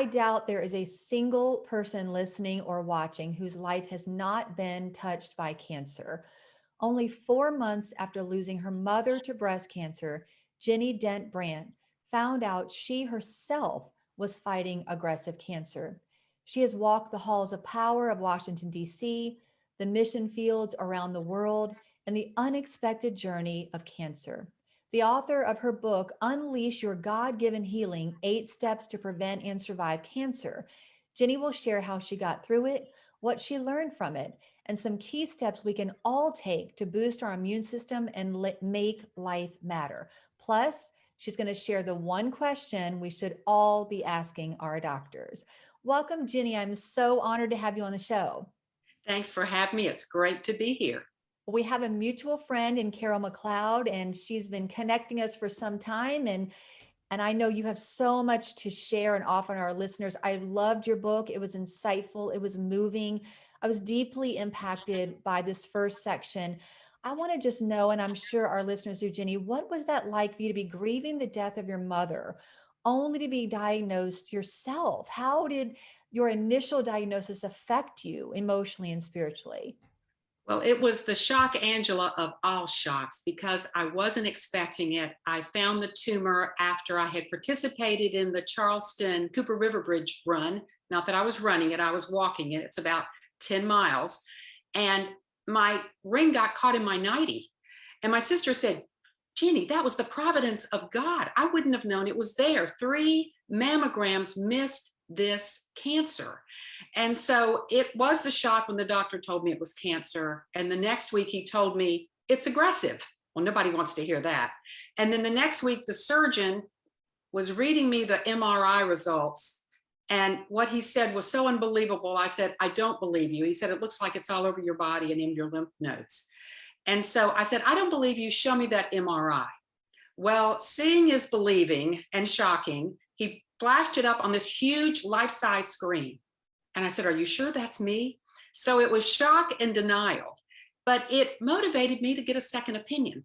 I doubt there is a single person listening or watching whose life has not been touched by cancer. Only 4 months after losing her mother to breast cancer, Ginny Dent Brant found out she herself was fighting aggressive cancer. She has walked the halls of power of Washington, D.C., the mission fields around the world, and the unexpected journey of cancer. The author of her book, Unleash Your God Given Healing 8 Steps to Prevent and Survive Cancer, Ginny will share how she got through it, what she learned from it, and some key steps we can all take to boost our immune system and make life matter. Plus, she's going to share the one question we should all be asking our doctors. Welcome, Ginny. I'm so honored to have you on the show. Thanks for having me. It's great to be here. We have a mutual friend in Carol McLeod, and she's been connecting us for some time. And I know you have so much to share and offer our listeners. I loved your book. It was insightful. It was moving. I was deeply impacted by this first section. I want to just know, and I'm sure our listeners do, Ginny, what was that like for you to be grieving the death of your mother, only to be diagnosed yourself? How did your initial diagnosis affect you emotionally and spiritually? Well, it was the shock, Angela, of all shocks because I wasn't expecting it. I found the tumor after I had participated in the Charleston Cooper River Bridge run. Not that I was running it, I was walking it. It's about 10 miles. And my ring got caught in my nightie. And my sister said, Ginny, that was the providence of God. I wouldn't have known it was there. 3 mammograms missed this cancer. And so it was the shock when the doctor told me it was cancer. And the next week he told me it's aggressive. Well, nobody wants to hear that. And then the next week, the surgeon was reading me the MRI results. And what he said was so unbelievable. I said, I don't believe you. He said, it looks like it's all over your body and in your lymph nodes. And so I said, I don't believe you. Show me that MRI. Well, seeing is believing and shocking. He flashed it up on this huge life-size screen. And I said, are you sure that's me? So it was shock and denial, but it motivated me to get a second opinion.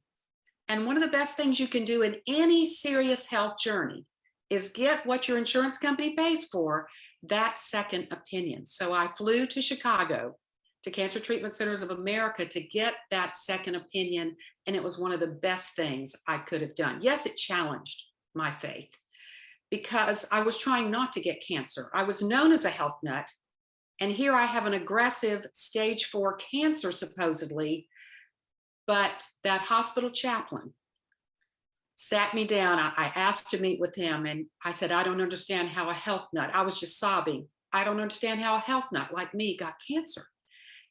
And one of the best things you can do in any serious health journey is get what your insurance company pays for, that second opinion. So I flew to Chicago to Cancer Treatment Centers of America to get that second opinion. And it was one of the best things I could have done. Yes, it challenged my faith because I was trying not to get cancer. I was known as a health nut. And here I have an aggressive stage 4 cancer, supposedly. But that hospital chaplain sat me down. I asked to meet with him. And I said, I don't understand how a health nut, I was just sobbing. I don't understand how a health nut like me got cancer.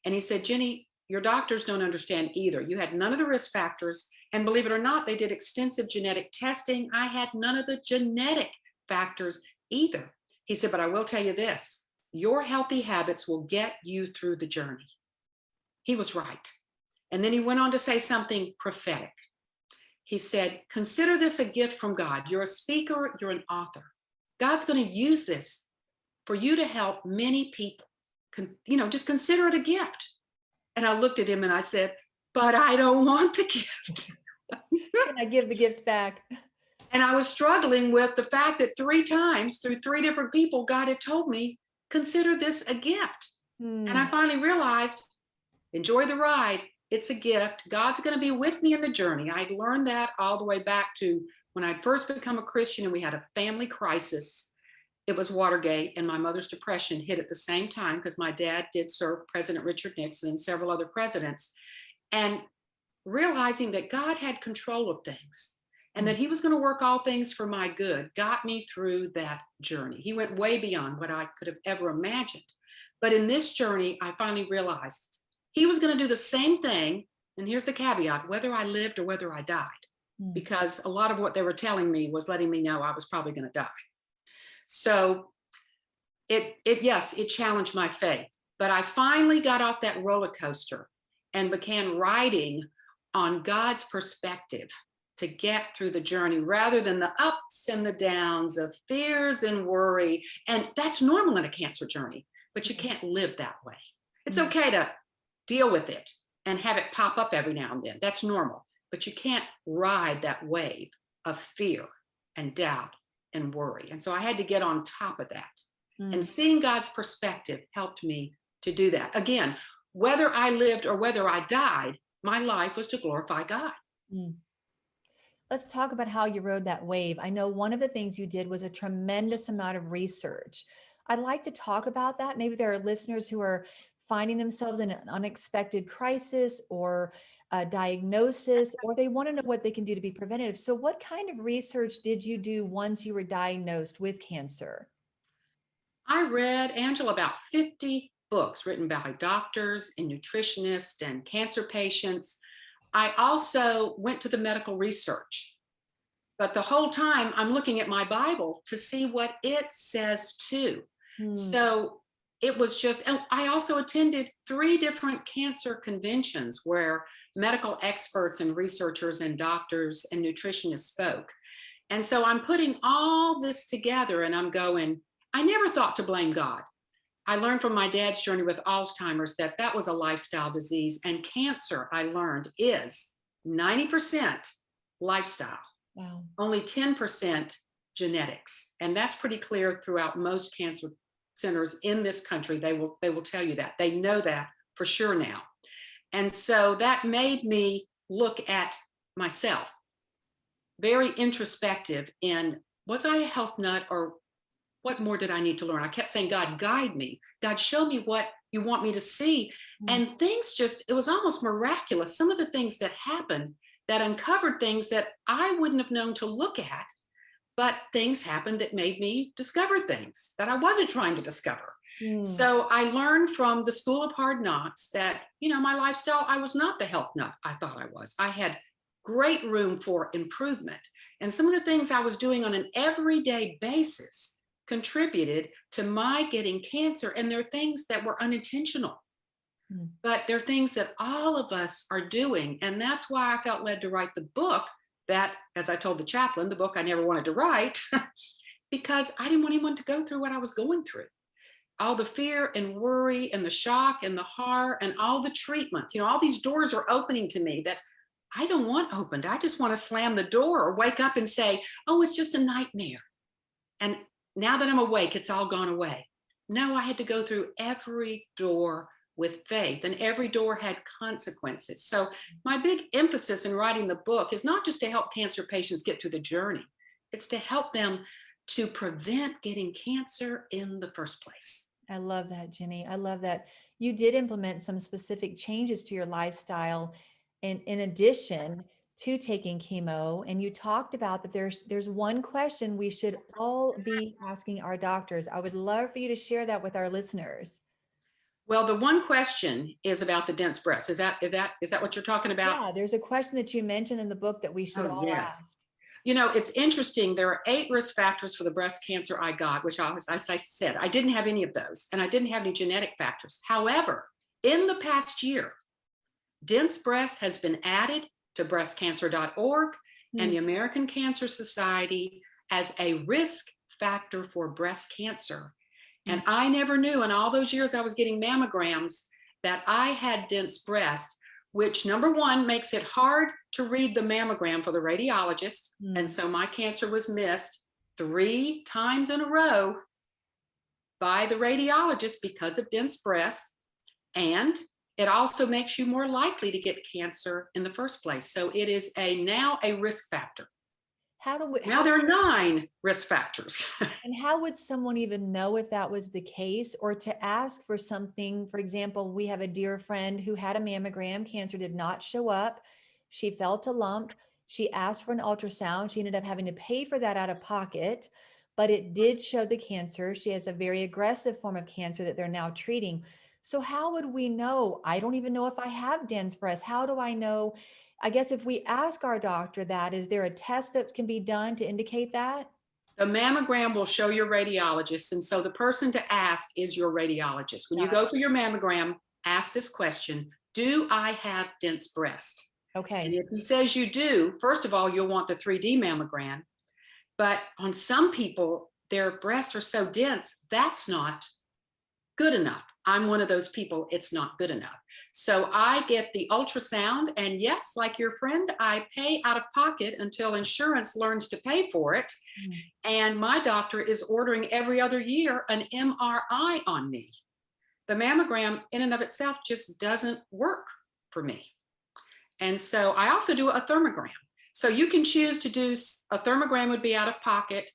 And he said, Ginny, your doctors don't understand either. You had none of the risk factors. And believe it or not, they did extensive genetic testing. I had none of the genetic factors either. He said, but I will tell you this, your healthy habits will get you through the journey. He was right. And then he went on to say something prophetic. He said, consider this a gift from God. You're a speaker, you're an author. God's going to use this for you to help many people. Just consider it a gift. And I looked at him and I said, but I don't want the gift. Can I give the gift back? And I was struggling with the fact that 3 times through 3 different people, God had told me, consider this a gift. And I finally realized, enjoy the ride. It's a gift. God's going to be with me in the journey. I'd learned that all the way back to when I'd first become a Christian and we had a family crisis. It was Watergate, and my mother's depression hit at the same time because my dad did serve President Richard Nixon and several other presidents. And realizing that God had control of things and that he was going to work all things for my good got me through that journey. He went way beyond what I could have ever imagined. But in this journey, I finally realized he was going to do the same thing. And here's the caveat, whether I lived or whether I died, because a lot of what they were telling me was letting me know I was probably going to die. So yes, it challenged my faith, but I finally got off that roller coaster and began riding on God's perspective to get through the journey rather than the ups and the downs of fears and worry. And that's normal in a cancer journey, but you can't live that way. It's okay to deal with it and have it pop up every now and then. That's normal, but you can't ride that wave of fear and doubt and worry. And so I had to get on top of that. And Mm, seeing God's perspective helped me to do that. Again, whether I lived or whether I died, my life was to glorify God. mm. Let's talk about how you rode that wave. I know one of the things you did was a tremendous amount of research. I'd like to talk about that. Maybe there are listeners who are finding themselves in an unexpected crisis or a diagnosis, or they want to know what they can do to be preventative. So, what kind of research did you do once you were diagnosed with cancer? I read, Angela, about 50 books written by doctors and nutritionists and cancer patients. I also went to the medical research, but the whole time I'm looking at my Bible to see what it says too. Hmm. So it was just, and I also attended 3 different cancer conventions where medical experts and researchers and doctors and nutritionists spoke. And so I'm putting all this together and I'm going, I never thought to blame God. I learned from my dad's journey with Alzheimer's that that was a lifestyle disease, and cancer, I learned, is 90% lifestyle, Wow. only 10% genetics. And that's pretty clear throughout most cancer centers in this country. They will tell you that. They know that for sure now. And so that made me look at myself, very introspective in, was I a health nut, or what more did I need to learn? I kept saying, God, guide me. God, show me what you want me to see. Hmm. And things just, it was almost miraculous. Some of the things that happened that uncovered things that I wouldn't have known to look at, but things happened that made me discover things that I wasn't trying to discover. Hmm. So I learned from the school of hard knocks that, my lifestyle, I was not the health nut I thought I was. I had great room for improvement. And some of the things I was doing on an everyday basis contributed to my getting cancer. And there are things that were unintentional, Hmm. but there are things that all of us are doing. And that's why I felt led to write the book that, as I told the chaplain, the book I never wanted to write, because I didn't want anyone to go through what I was going through. All the fear and worry and the shock and the horror and all the treatments, all these doors are opening to me that I don't want opened. I just want to slam the door or wake up and say, oh, it's just a nightmare. And now that I'm awake, it's all gone away. No, I had to go through every door with faith, and every door had consequences. So my big emphasis in writing the book is not just to help cancer patients get through the journey, it's to help them to prevent getting cancer in the first place. I love that, Jenny. I love that you did implement some specific changes to your lifestyle in addition to taking chemo. And you talked about that there's one question we should all be asking our doctors. I would love for you to share that with our listeners. Well, the one question is about the dense breast. Is that what you're talking about? Yeah, there's a question that you mentioned in the book that we should Oh, all yes. ask. It's interesting. There are 8 risk factors for the breast cancer I got, which, as I said, I didn't have any of those, and I didn't have any genetic factors. However, in the past year, dense breast has been added to breastcancer.org and Hmm. the American Cancer Society as a risk factor for breast cancer. Hmm. And I never knew in all those years I was getting mammograms that I had dense breast, which, number one, makes it hard to read the mammogram for the radiologist. And Hmm. so my cancer was missed 3 times in a row by the radiologist because of dense breast. And it also makes you more likely to get cancer in the first place. So it is now a risk factor. How do we, Now there are 9 risk factors. And how would someone even know if that was the case, or to ask for something? For example, we have a dear friend who had a mammogram, cancer did not show up. She felt a lump. She asked for an ultrasound. She ended up having to pay for that out of pocket, but it did show the cancer. She has a very aggressive form of cancer that they're now treating. So how would we know? I don't even know if I have dense breast. How do I know? I guess if we ask our doctor that, is there a test that can be done to indicate that? The mammogram will show your radiologist. And so the person to ask is your radiologist. When you go Gotcha. for your mammogram, ask this question: do I have dense breast? And Okay. if he says you do, first of all, you'll want the 3D mammogram. But on some people, their breasts are so dense, that's not good enough. I'm one of those people, it's not good enough. So I get the ultrasound, and yes, like your friend, I pay out of pocket until insurance learns to pay for it. Mm. And my doctor is ordering every other year an MRI on me. The mammogram in and of itself just doesn't work for me. And so I also do a thermogram. So you can choose to do a thermogram would be out of pocket,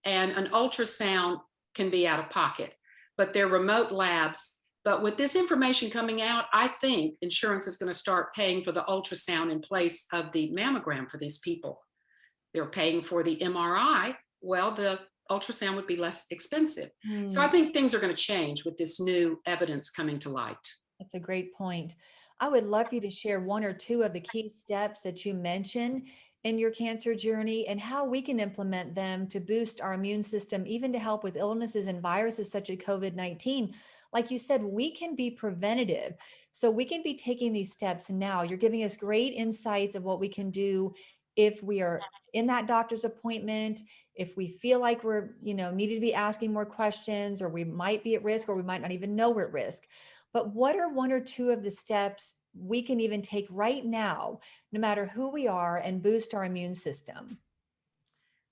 and an ultrasound can be out of pocket, but they're remote labs. But with this information coming out, I think insurance is going to start paying for the ultrasound in place of the mammogram for these people. They're paying for the MRI. Well, the ultrasound would be less expensive. So I Mm. think things are going to change with this new evidence coming to light. That's a great point. I would love for you to share one or two of the key steps that you mentioned in your cancer journey and how we can implement them to boost our immune system, even to help with illnesses and viruses such as COVID-19. Like you said, we can be preventative. So we can be taking these steps now. You're giving us great insights of what we can do if we are in that doctor's appointment, if we feel like we're, needed to be asking more questions, or we might be at risk, or we might not even know we're at risk. But what are one or two of the steps we can even take right now, no matter who we are, and boost our immune system?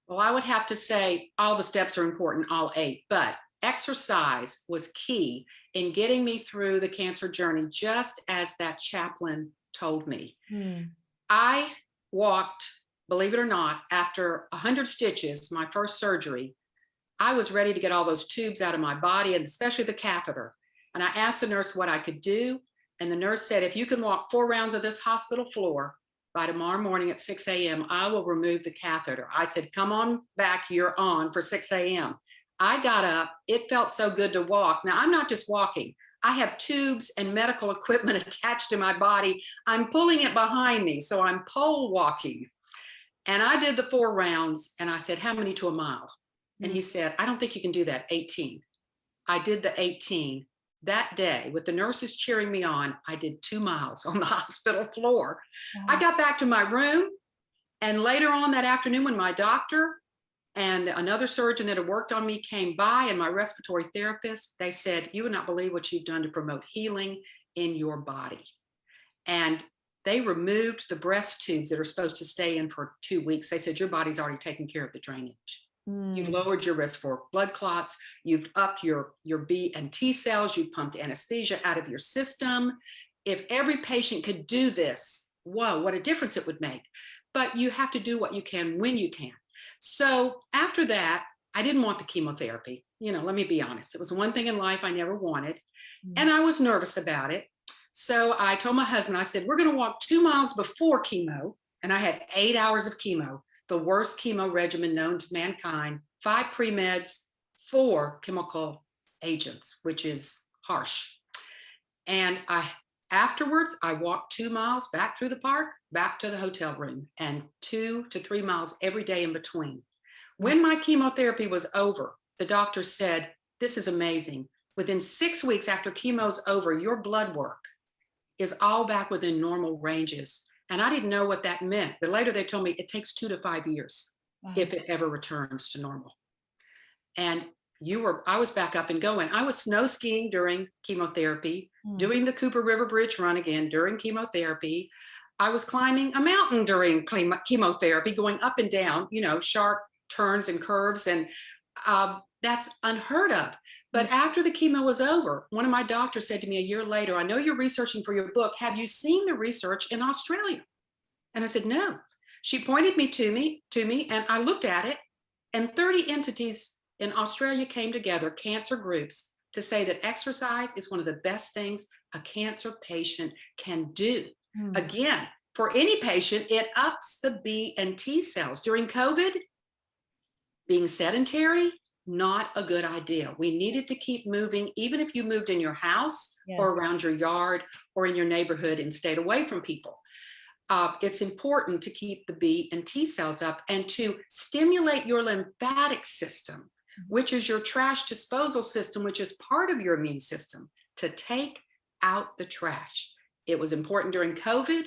Well, I would have to say all the steps are important, all 8, but exercise was key in getting me through the cancer journey, just as that chaplain told me. Hmm. I walked, believe it or not, after 100 stitches, my first surgery, I was ready to get all those tubes out of my body, and especially the catheter. And I asked the nurse what I could do. And the nurse said, if you can walk 4 rounds of this hospital floor by tomorrow morning at 6 a.m., I will remove the catheter. I said, come on back, you're on for 6 a.m. I got up. It felt so good to walk. Now, I'm not just walking. I have tubes and medical equipment attached to my body. I'm pulling it behind me. So I'm pole walking. And I did the 4 rounds, and I said, how many to a mile? And he said, I don't think you can do that, 18. I did the 18. That day, with the nurses cheering me on, I did 2 miles on the hospital floor. I Wow. got back to my room, and later on that afternoon, when my doctor and another surgeon that had worked on me came by, and my respiratory therapist, they said, you would not believe what you've done to promote healing in your body. And they removed the breast tubes that are supposed to stay in for 2 weeks. They said, your body's already taken care of the drainage. You've Mm. lowered your risk for blood clots. You've upped your B and T cells. You've pumped anesthesia out of your system. If every patient could do this, whoa, what a difference it would make. But you have to do what you can when you can. So after that, I didn't want the chemotherapy. Let me be honest. It was one thing in life I never wanted. And I was nervous about it. So I told my husband, I said, we're going to walk 2 miles before chemo. And I had 8 hours of chemo, the worst chemo regimen known to mankind, 5 pre-meds, 4 chemical agents, which is harsh. And afterwards, I walked 2 miles back through the park, back to the hotel room, and 2 to 3 miles every day in between. When my chemotherapy was over, the doctor said, this is amazing. Within 6 weeks after chemo's over, your blood work is all back within normal ranges. And I didn't know what that meant. But later they told me it takes 2 to 5 years Wow. if it ever returns to normal. And I was back up and going. I was snow skiing during chemotherapy, doing the Cooper River Bridge run again during chemotherapy. I was climbing a mountain during chemotherapy, going up and down, sharp turns and curves. And that's unheard of. But after the chemo was over, one of my doctors said to me a year later, I know you're researching for your book. Have you seen the research in Australia? And I said, no. She pointed me to me, and I looked at it, and 30 entities in Australia came together, cancer groups, to say that exercise is one of the best things a cancer patient can do. Again, for any patient, it ups the B and T cells. During COVID, being sedentary, not a good idea. We needed to keep moving, even if you moved in your house or around your yard or in your neighborhood and stayed away from people. It's important to keep the B and T cells up and to stimulate your lymphatic system, which is your trash disposal system, which is part of your immune system, to take out the trash. It was important during COVID.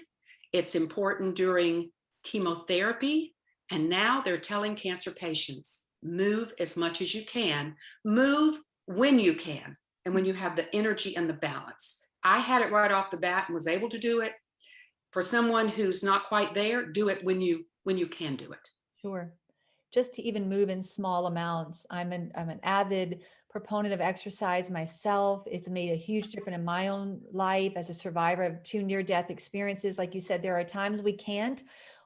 It's important during chemotherapy. And now they're telling cancer patients, move as much as you can, move when you can. and when you have the energy and the balance. I had it right off the bat and was able to do it. For someone who's not quite there, do it when you can do it. Sure. Just to even move in small amounts. I'm an avid proponent of exercise myself. It's made a huge difference in my own life as a survivor of two near-death experiences. Like you said, there are times we can't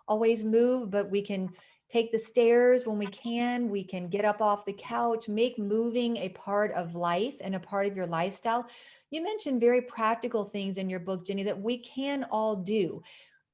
always move, but we can take the stairs when we can. We can get up off the couch, make moving a part of life and a part of your lifestyle. You mentioned very practical things in your book, Jenny, that we can all do.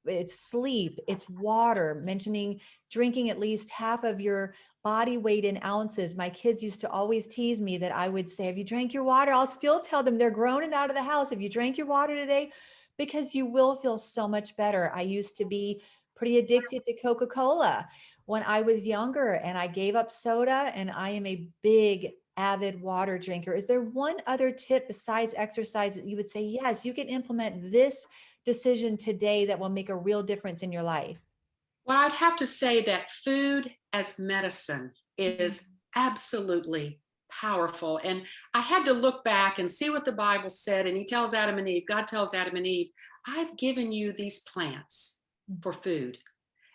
It's sleep, it's water, mentioning drinking at least half of your body weight in ounces. My kids used to always tease me that I would say, have you drank your water? I'll still tell them, they're grown and out of the house, have you drank your water today? Because you will feel so much better. I used to be pretty addicted to Coca-Cola when I was younger, and I gave up soda, and I am a big avid water drinker. Is there one other tip besides exercise that you would say, yes, you can implement this decision today that will make a real difference in your life? Well, I'd have to say that food as medicine Mm, is absolutely powerful. And I had to look back and see what the Bible said. And he tells Adam and Eve, God tells Adam and Eve, I've given you these plants mm, for food.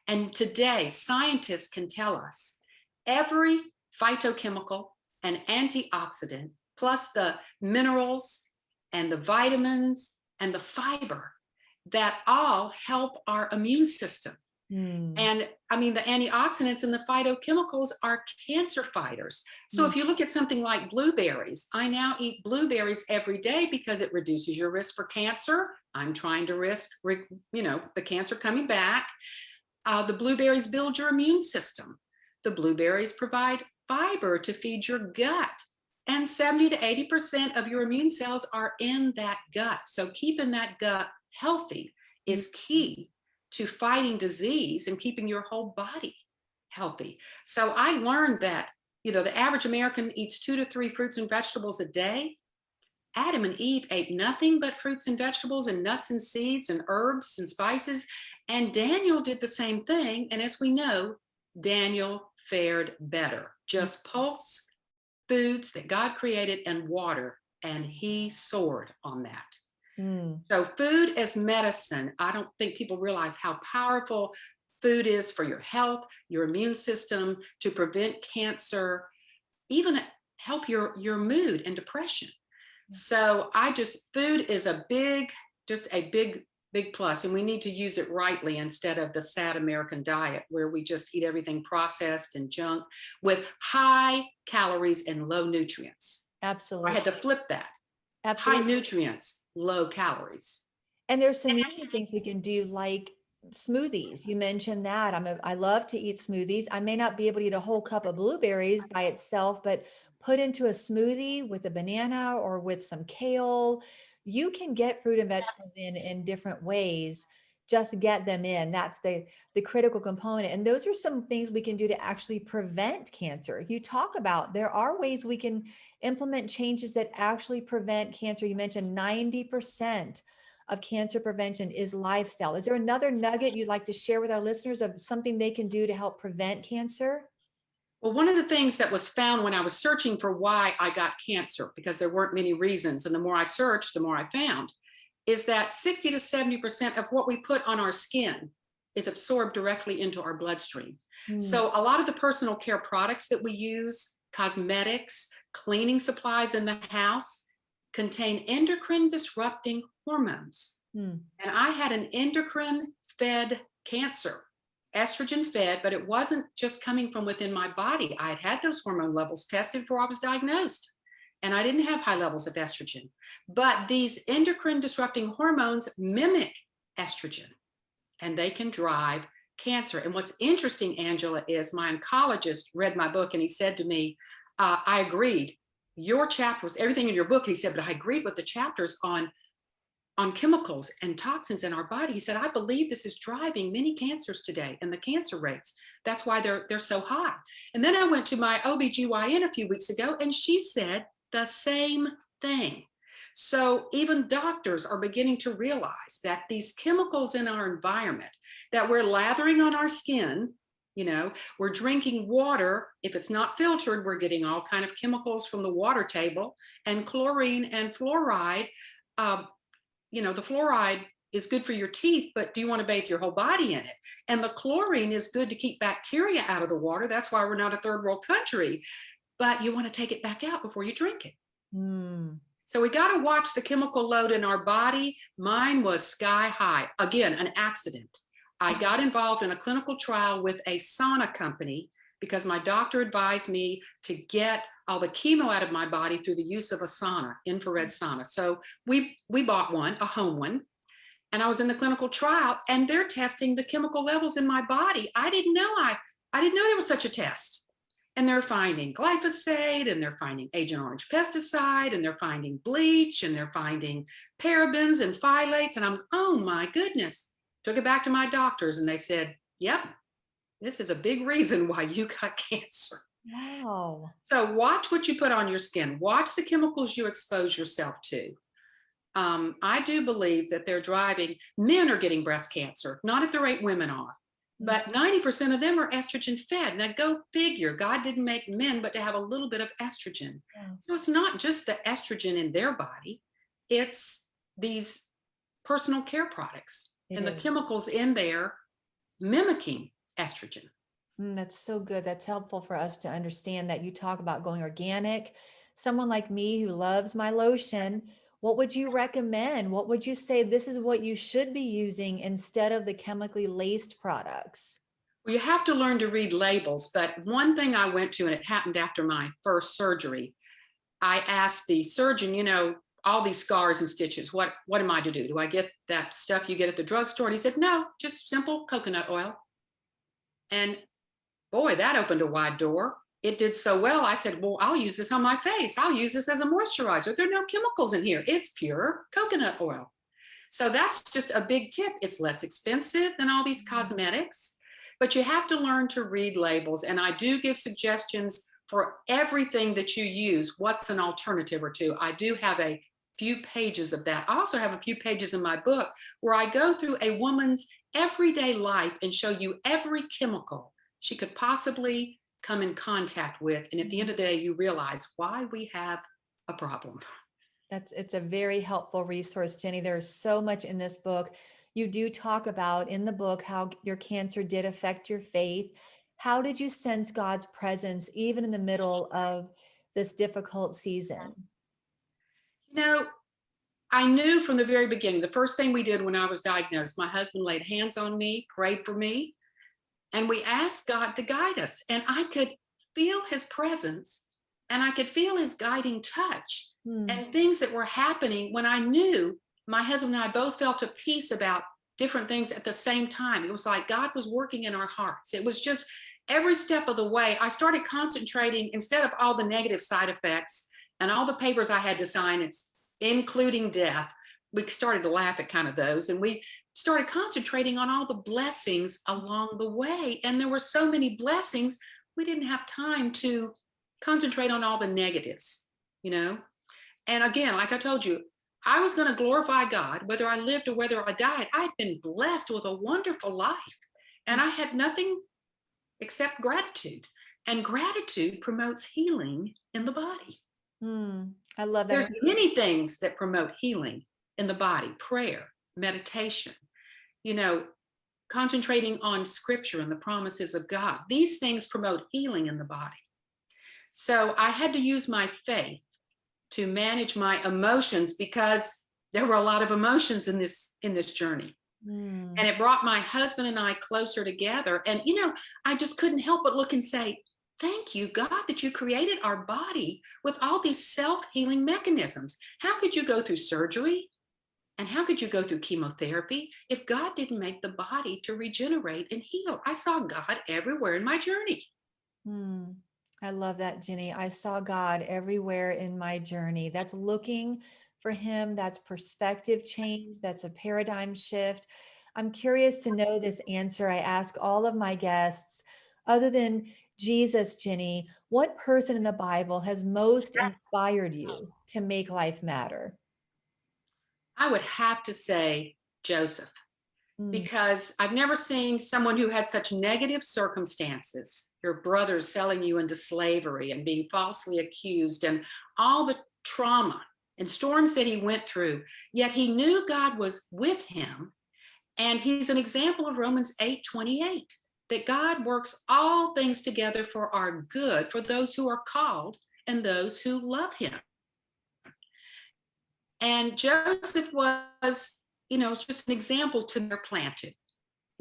And today, scientists can tell us every phytochemical and antioxidant, plus the minerals and the vitamins and the fiber that all help our immune system. mm, And I mean, the antioxidants and the phytochemicals are cancer fighters. So mm, if you look at something like blueberries, I now eat blueberries every day because it reduces your risk for cancer. I'm trying to risk, the cancer coming back. The blueberries build your immune system. The blueberries provide fiber to feed your gut. And 70 to 80% of your immune cells are in that gut. So keeping that gut healthy mm. is key to fighting disease and keeping your whole body healthy. So I learned that, the average American eats 2 to 3 fruits and vegetables a day. Adam and Eve ate nothing but fruits and vegetables and nuts and seeds and herbs and spices. And Daniel did the same thing. And as we know, Daniel fared better. Just pulse foods that God created and water. And he soared on that. Mm. So food as medicine, I don't think people realize how powerful food is for your health, your immune system, to prevent cancer, even help your mood and depression. So food is just a big plus, and we need to use it rightly instead of the sad American diet where we just eat everything processed and junk with high calories and low nutrients. So I Absolutely. had to flip that. High Absolutely. nutrients, low calories. And there's some easy things we can do, like smoothies. You mentioned that. I love to eat smoothies. I may not be able to eat a whole cup of blueberries by itself, but put into a smoothie with a banana or with some kale. You can get fruit and vegetables in different ways. Just get them in. That's the critical component. And those are some things we can do to actually prevent cancer. You talk about there are ways we can implement changes that actually prevent cancer. You mentioned 90% of cancer prevention is lifestyle. Is there another nugget you'd like to share with our listeners of something they can do to help prevent cancer? Well, one of the things that was found when I was searching for why I got cancer, because there weren't many reasons, and the more I searched, the more I found, is that 60 to 70% of what we put on our skin is absorbed directly into our bloodstream. Hmm. So a lot of the personal care products that we use, cosmetics, cleaning supplies in the house, contain endocrine disrupting hormones. Hmm. And I had an endocrine fed cancer, estrogen fed, but it wasn't just coming from within my body. I had those hormone levels tested before I was diagnosed, and I didn't have high levels of estrogen. But these endocrine disrupting hormones mimic estrogen, and they can drive cancer. And what's interesting, Angela, is my oncologist read my book and he said to me, I agreed. Your chapter was everything in your book, he said, but I agreed with the chapters on chemicals and toxins in our body. He said, I believe this is driving many cancers today and the cancer rates. That's why they're so high. And then I went to my OBGYN a few weeks ago and she said the same thing. So even doctors are beginning to realize that these chemicals in our environment that we're lathering on our skin We're drinking water. If it's not filtered, we're getting all kind of chemicals from the water table, and chlorine and fluoride. uh, the fluoride is good for your teeth, but do you want to bathe your whole body in it? And the chlorine is good to keep bacteria out of the water. That's why we're not a third world country, but you want to take it back out before you drink it. Mm. So we got to watch the chemical load in our body. Mine was sky high. Again, an accident. I got involved in a clinical trial with a sauna company because my doctor advised me to get all the chemo out of my body through the use of a sauna, infrared sauna. So we bought one, a home one, and I was in the clinical trial, and they're testing the chemical levels in my body. I didn't know there was such a test. And they're finding glyphosate, and they're finding Agent Orange pesticide, and they're finding bleach, and they're finding parabens and phthalates. And I'm, oh my goodness. Took it back to my doctors, and they said, yep, this is a big reason why you got cancer. Wow. So watch what you put on your skin. Watch the chemicals you expose yourself to. I do believe that they're driving, men are getting breast cancer, not at the rate women are. But 90% of them are estrogen fed. Now go figure, God didn't make men but to have a little bit of estrogen. Yeah. So it's not just the estrogen in their body, it's these personal care products and the chemicals in there mimicking estrogen. That's so good. That's helpful for us to understand that you talk about going organic. Someone like me who loves my lotion, what would you recommend? What would you say this is what you should be using instead of the chemically laced products? Well, you have to learn to read labels, but one thing I went to, and it happened after my first surgery, I asked the surgeon, all these scars and stitches, what am I to do? Do I get that stuff you get at the drugstore? And he said, no, just simple coconut oil. And boy, that opened a wide door. It did so well. I said, well, I'll use this on my face. I'll use this as a moisturizer. There are no chemicals in here. It's pure coconut oil. So that's just a big tip. It's less expensive than all these cosmetics, but you have to learn to read labels. And I do give suggestions for everything that you use. What's an alternative or two? I do have a few pages of that. I also have a few pages in my book where I go through a woman's everyday life and show you every chemical she could possibly come in contact with. And at the end of the day, you realize why we have a problem. It's a very helpful resource, Jenny. There's so much in this book. You do talk about in the book how your cancer did affect your faith. How did you sense God's presence even in the middle of this difficult season? I knew from the very beginning, the first thing we did when I was diagnosed, my husband laid hands on me, prayed for me, and we asked God to guide us. And I could feel his presence, and I could feel his guiding touch and things that were happening when I knew my husband and I both felt a peace about different things at the same time. It was like God was working in our hearts. It was just every step of the way. I started concentrating, instead of all the negative side effects and all the papers I had to sign, it's including death. We started to laugh at kind of those, and we started concentrating on all the blessings along the way. And there were so many blessings, we didn't have time to concentrate on all the negatives, And again, like I told you, I was going to glorify God, whether I lived or whether I died. I'd been blessed with a wonderful life, and I had nothing except gratitude. And gratitude promotes healing in the body. I love that. There's many things that promote healing in the body: prayer, meditation, concentrating on scripture and the promises of God. These things promote healing in the body. So I had to use my faith to manage my emotions, because there were a lot of emotions in this journey. And it brought my husband and I closer together. And, I just couldn't help but look and say, thank you, God, that you created our body with all these self-healing mechanisms. How could you go through surgery? And how could you go through chemotherapy if God didn't make the body to regenerate and heal? I saw God everywhere in my journey. I love that, Ginny. I saw God everywhere in my journey. That's looking for him. That's perspective change. That's a paradigm shift. I'm curious to know this answer. I ask all of my guests, other than Jesus, Ginny, what person in the Bible has most inspired you to make life matter? I would have to say Joseph. Mm, because I've never seen someone who had such negative circumstances, your brothers selling you into slavery and being falsely accused, and all the trauma and storms that he went through. Yet he knew God was with him. And he's an example of Romans 8:28, that God works all things together for our good, for those who are called and those who love him. And Joseph was, just an example to their planted.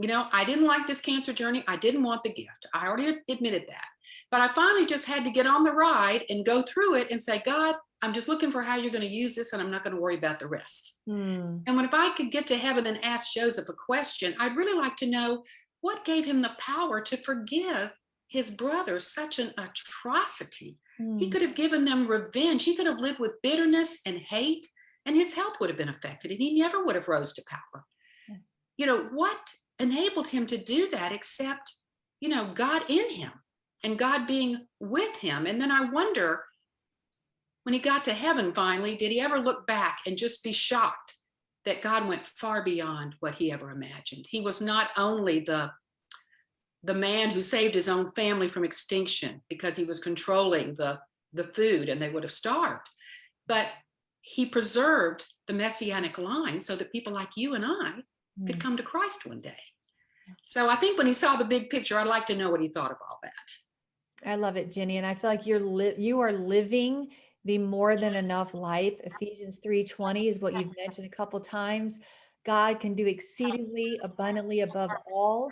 I didn't like this cancer journey. I didn't want the gift. I already admitted that. But I finally just had to get on the ride and go through it and say, God, I'm just looking for how you're going to use this, and I'm not going to worry about the rest. mm, And if I could get to heaven and ask Joseph a question, I'd really like to know what gave him the power to forgive his brother such an atrocity. He mm. could have given them revenge. He could have lived with bitterness and hate, and his health would have been affected, and he never would have rose to power. Yeah. What enabled him to do that except, God in him and God being with him? And then I wonder, when he got to heaven finally, did he ever look back and just be shocked that God went far beyond what he ever imagined? He was not only the man who saved his own family from extinction because he was controlling the food and they would have starved, but he preserved the messianic line so that people like you and I could Mm. come to Christ one day. So I think when he saw the big picture, I'd like to know what he thought of all that. I love it, Ginny. And I feel like you are living the more than enough life. Ephesians 3:20 is what you've mentioned a couple times. God can do exceedingly abundantly above all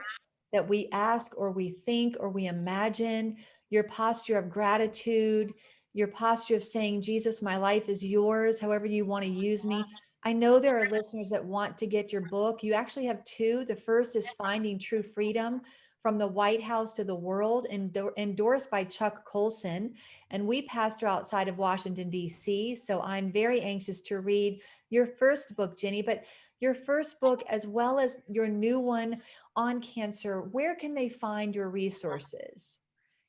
that we ask or we think or we imagine. Your posture of gratitude, your posture of saying, Jesus, my life is yours, however you want to use me. I know there are listeners that want to get your book. You actually have two. The first is Finding True Freedom from the White House to the World, endorsed by Chuck Colson. And we pastor outside of Washington, D.C. So I'm very anxious to read your first book, Ginny, but your first book, as well as your new one on cancer. Where can they find your resources?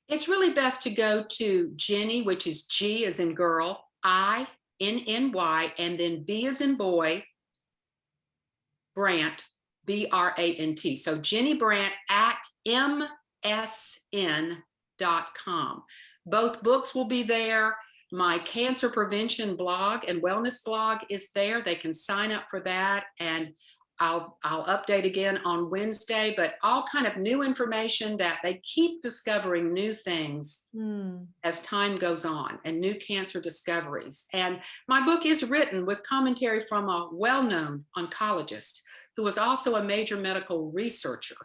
It's really best to go to Ginny, which is G as in girl, INNY, and then B as in boy, Brant, BRANT. So Ginny Brant at MSN.com. Both books will be there. My cancer prevention blog and wellness blog is there. They can sign up for that, and I'll update again on Wednesday, but all kind of new information that they keep discovering new things Hmm. as time goes on, and new cancer discoveries. And my book is written with commentary from a well-known oncologist who was also a major medical researcher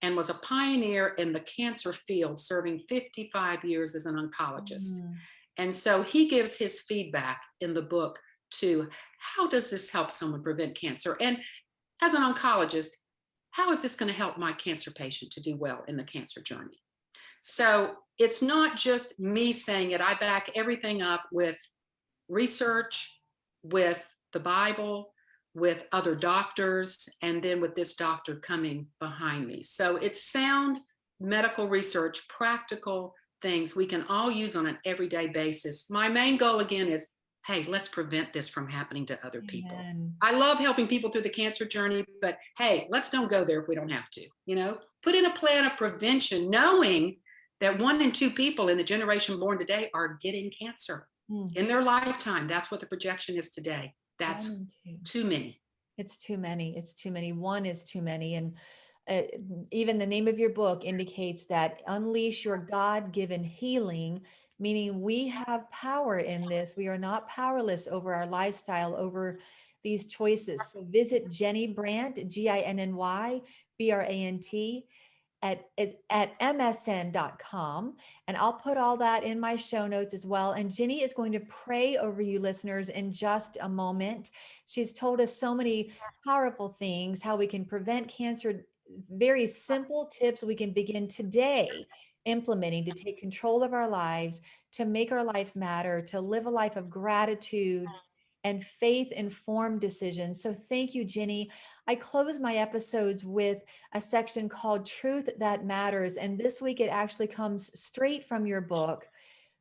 and was a pioneer in the cancer field, serving 55 years as an oncologist. Hmm. And so he gives his feedback in the book to how does this help someone prevent cancer? And as an oncologist, how is this going to help my cancer patient to do well in the cancer journey? So it's not just me saying it. I back everything up with research, with the Bible, with other doctors, and then with this doctor coming behind me. So it's sound medical research, practical things we can all use on an everyday basis. My main goal again is, hey, let's prevent this from happening to other people. Amen. I love helping people through the cancer journey, but hey, let's don't go there if we don't have to. Put in a plan of prevention, knowing that 1 in 2 people in the generation born today are getting cancer Hmm. in their lifetime. That's what the projection is today. One That's and two. too many. It's too many. It's too many. One is too many. And uh, even the name of your book indicates that unleash your God-given healing, meaning we have power in this. We are not powerless over our lifestyle, over these choices. So visit Jenny Brant, Ginny Brant, at msn.com, and I'll put all that in my show notes as well. And Ginny is going to pray over you listeners in just a moment. She's told us so many powerful things, how we can prevent cancer, very simple tips we can begin today implementing to take control of our lives, to make our life matter, to live a life of gratitude and faith informed decisions. So thank you, Ginny. I close my episodes with a section called Truth That Matters. And this week it actually comes straight from your book.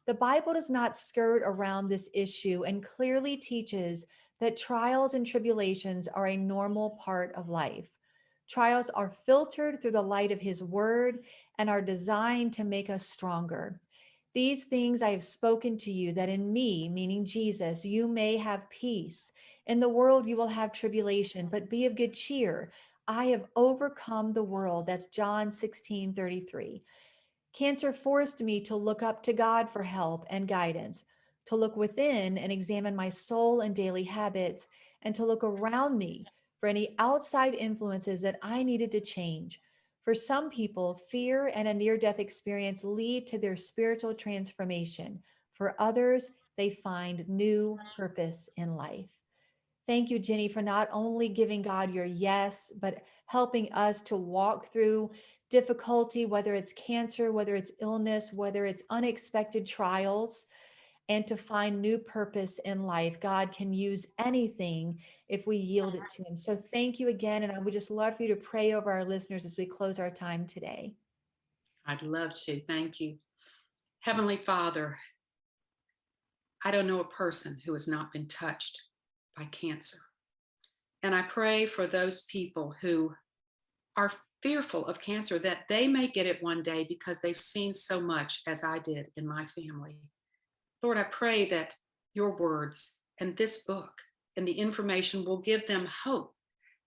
The Bible does not skirt around this issue and clearly teaches that trials and tribulations are a normal part of life. Trials are filtered through the light of his word and are designed to make us stronger. These things I have spoken to you, that in me, meaning Jesus, you may have peace. In the world you will have tribulation, but be of good cheer. I have overcome the world. That's John 16:33. Cancer forced me to look up to God for help and guidance, to look within and examine my soul and daily habits, and to look around me for any outside influences that I needed to change. For some people, fear and a near death experience lead to their spiritual transformation. For others, they find new purpose in life. Thank you, Ginny, for not only giving God your yes, but helping us to walk through difficulty, whether it's cancer, whether it's illness, whether it's unexpected trials, and to find new purpose in life. God can use anything if we yield it to Him. So thank you again. And I would just love for you to pray over our listeners as we close our time today. I'd love to. Thank you. Heavenly Father, I don't know a person who has not been touched by cancer. And I pray for those people who are fearful of cancer, that they may get it one day because they've seen so much as I did in my family. Lord, I pray that your words and this book and the information will give them hope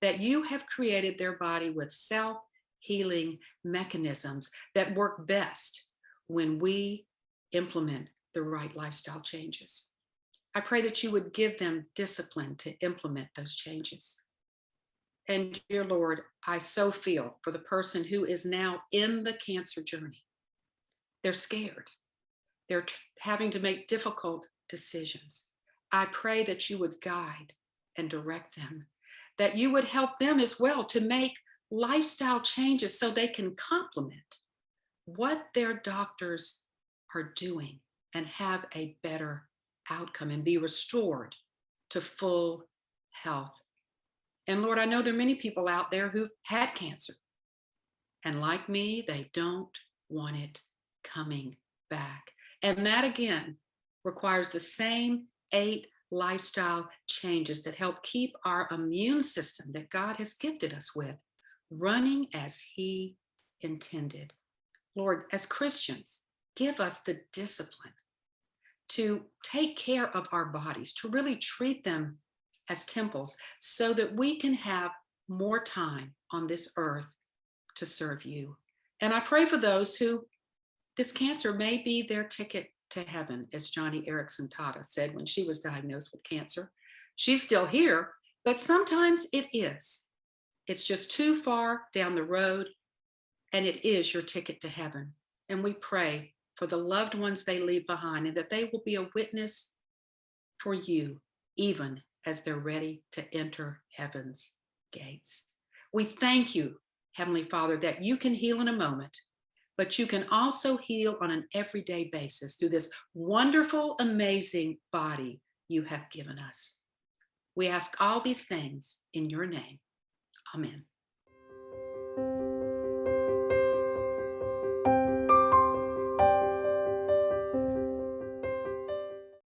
that you have created their body with self-healing mechanisms that work best when we implement the right lifestyle changes. I pray that you would give them discipline to implement those changes. And dear Lord, I so feel for the person who is now in the cancer journey. They're scared. They're having to make difficult decisions. I pray that you would guide and direct them, that you would help them as well to make lifestyle changes so they can complement what their doctors are doing and have a better outcome and be restored to full health. And Lord, I know there are many people out there who've had cancer. And like me, they don't want it coming back. And that again requires the same 8 lifestyle changes that help keep our immune system that God has gifted us with running as He intended. Lord, as Christians, give us the discipline to take care of our bodies, to really treat them as temples so that we can have more time on this earth to serve you. And I pray for those who this cancer may be their ticket to heaven, as Joni Eareckson Tada said when she was diagnosed with cancer. She's still here, but sometimes it is. It's just too far down the road, and it is your ticket to heaven. And we pray for the loved ones they leave behind, and that they will be a witness for you, even as they're ready to enter heaven's gates. We thank you, Heavenly Father, that you can heal in a moment, but you can also heal on an everyday basis through this wonderful, amazing body you have given us. We ask all these things in your name. Amen.